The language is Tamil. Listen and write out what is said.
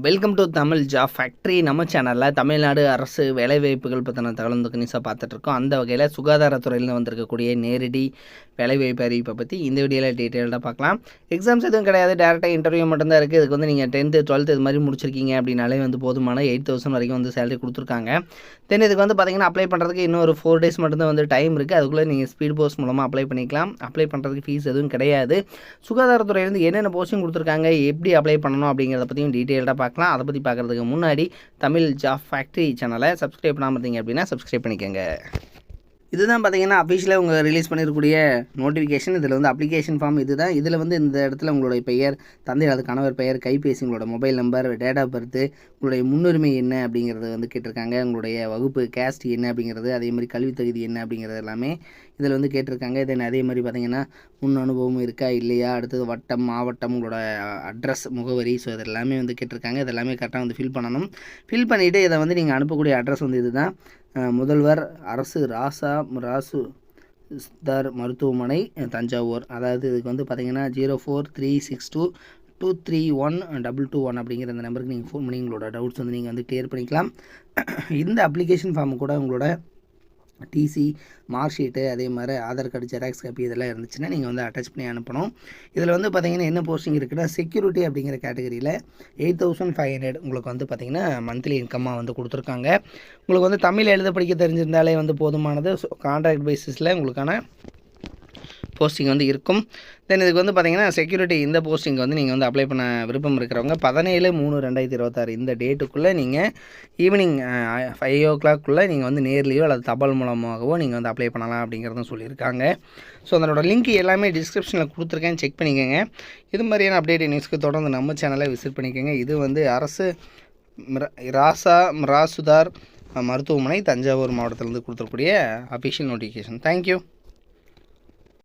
Welcome to Tamil job factory. நம்ம சேனலில் தமிழ்நாடு அரசு வேலைவாய்ப்புகள் பற்றின தகவல் வந்து நியூஸாக பார்த்துட்ருக்கோம். அந்த வகையில் சுகாதாரத்துறையில் வந்திருக்கக்கூடிய நேரடி வேலைவாய்ப்பு அறிவிப்பை பற்றி இந்த வீடியோவில் டீட்டெயில்டாக பார்க்கலாம். எக்ஸாம்ஸ் எதுவும் கிடையாது, டேரெக்டாக இன்டர்வியூ மட்டும்தான் இருக்குது. இதுக்கு வந்து நீங்கள் 10th 12th இது மாதிரி முடிச்சிருக்கீங்க அப்படின்னாலே வந்து போதுமான 8,000 வரைக்கும் வந்து சேலரி கொடுத்துருக்காங்க. தென் இதுக்கு வந்து பார்த்திங்கன்னா அப்ளை பண்ணுறதுக்கு இன்னும் ஒரு 4 days மட்டும்தான் வந்து டைம் இருக்குது. அதுக்குள்ளே நீங்கள் ஸ்பீட் போஸ்ட் மூலமாக அப்ளை பண்ணிக்கலாம். அப்ளை பண்ணுறதுக்கு ஃபீஸ் எதுவும் கிடையாது. சுகாதாரத்துறையிலேருந்து என்னென்ன போஸ்டிங் கொடுத்துருக்காங்க, எப்படி அப்ளை பண்ணணும் அப்படிங்கிறத பற்றியும் டீட்டெயில்டாக பார்க்கலாம். அதை பற்றி பார்க்குறதுக்கு முன்னாடி தமிழ் ஜாப் ஃபேக்ட்ரி சேனலை சப்ஸ்கிரைப் பண்ணாமல் இருந்தீங்க அப்படின்னா சப்ஸ்கிரைப் பண்ணிக்கோங்க. இதுதான் பார்த்தீங்கன்னா அஃபிஷியலாக உங்கள் ரிலீஸ் பண்ணியிருக்கக்கூடிய நோட்டிஃபிகேஷன். இதில் வந்து அப்ளிகேஷன் ஃபார்ம் இதுதான். இதில் வந்து இந்த இடத்துல உங்களுடைய பெயர், தந்தை அல்லது கணவர் பெயர், கைபேசி, உங்களோட mobile number, date of birth, உங்களுடைய முன்னுரிமை என்ன அப்படிங்கிறது வந்து கேட்டிருக்காங்க. உங்களுடைய வகுப்பு கேஸ்ட் என்ன அப்படிங்கிறது, அதே மாதிரி கல்வி தகுதி என்ன அப்படிங்கிறது எல்லாமே இதில் வந்து கேட்டிருக்காங்க. தென் அதே மாதிரி பார்த்திங்கன்னா முன் அனுபவம் இருக்கா இல்லையா, அடுத்தது வட்டம், மாவட்டம், உங்களோட அட்ரஸ், முகவரி, ஸோ இது எல்லாமே வந்து கேட்டிருக்காங்க. இது எல்லாமே கரெக்டாக வந்து ஃபில் பண்ணணும். ஃபில் பண்ணிவிட்டு இதை வந்து நீங்கள் அனுப்பக்கூடிய அட்ரஸ் வந்து இதுதான். முதல்வர் அரசு ராசுதார் மருத்துவமனை, தஞ்சாவூர். அதாவது இதுக்கு வந்து பார்த்திங்கன்னா 0436223121 அப்படிங்கிற இந்த நம்பருக்கு நீங்கள் ஃபோன் பண்ணி உங்களோட டவுட்ஸ் வந்து நீங்கள் வந்து கிளியர் பண்ணிக்கலாம். இந்த அப்ளிகேஷன் ஃபார்ம் கூட உங்களோட டிசி, மார்க் ஷீட்டு, அதே மாதிரி ஆதார் கார்டு ஜெராக்ஸ் காப்பி இதெல்லாம் இருந்துச்சுன்னா நீங்கள் வந்து அட்டாச் பண்ணி அனுப்பணும். இதில் வந்து பார்த்திங்கன்னா என்ன போஸ்டிங் இருக்குன்னா செக்யூரிட்டி அப்படிங்கிற கேட்டகரியில் 8,500 உங்களுக்கு வந்து பார்த்திங்கன்னா மந்த்லி இன்கம்மாக வந்து கொடுத்துருக்காங்க. உங்களுக்கு வந்து தமிழ் எழுத படிக்க தெரிஞ்சிருந்தாலே வந்து போதுமானது. ஸோ கான்ட்ராக்ட் பேசிஸில் உங்களுக்கான போஸ்டிங் வந்து இருக்கும். தென் இதுக்கு வந்து பார்த்திங்கன்னா செக்யூரிட்டி இந்த போஸ்டிங் வந்து நீங்கள் வந்து அப்ளை பண்ண விருப்பம் இருக்கிறவங்க 17/3/2026 இந்த டேட்டுக்குள்ளே நீங்கள் ஈவினிங் 5 o'clock நீங்கள் வந்து நேர்லேயோ அல்லது தபால் மூலமாகவோ நீங்கள் வந்து அப்ளை பண்ணலாம் அப்படிங்கிறதும் சொல்லியிருக்காங்க. ஸோ அதனோட லிங்க் எல்லாமே டிஸ்கிரிப்ஷனில் கொடுத்துருக்கேன், செக் பண்ணிக்கோங்க. இது மாதிரியான அப்டேட் நியூஸ்க்கு தொடர்ந்து நம்ம சேனலை விசிட் பண்ணிக்கோங்க. இது வந்து அரசு ராசுதார் மருத்துவமனை, தஞ்சாவூர் மாவட்டத்திலேருந்து கொடுத்துருக்கூடிய அஃபிஷியல் நோட்டிஃபிகேஷன். தேங்க்யூ.